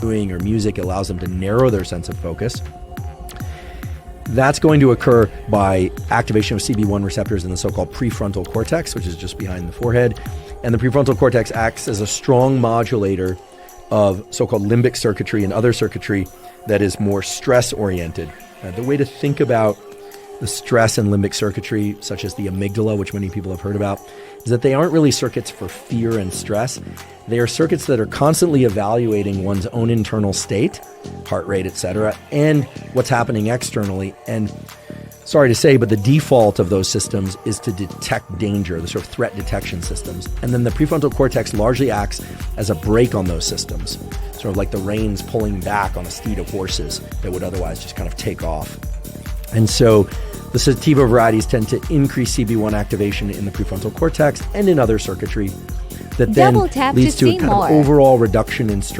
doing or music allows them to narrow their sense of focus. That's going to occur by activation of CB1 receptors in the so-called prefrontal cortex, which is just behind the forehead. And the prefrontal cortex acts as a strong modulator of so-called limbic circuitry and other circuitry that is more stress-oriented. The way to think about the stress and limbic circuitry, such as the amygdala, which many people have heard about, is that they aren't really circuits for fear and stress. They are circuits that are constantly evaluating one's own internal state, heart rate, etc., and what's happening externally. And sorry to say, but the default of those systems is to detect danger, the sort of threat detection systems. And then the prefrontal cortex largely acts as a brake on those systems, sort of like the reins pulling back on a steed of horses that would otherwise just kind of take off. And so the sativa varieties tend to increase CB1 activation in the prefrontal cortex and in other circuitry that then leads to a kind of overall reduction in stress.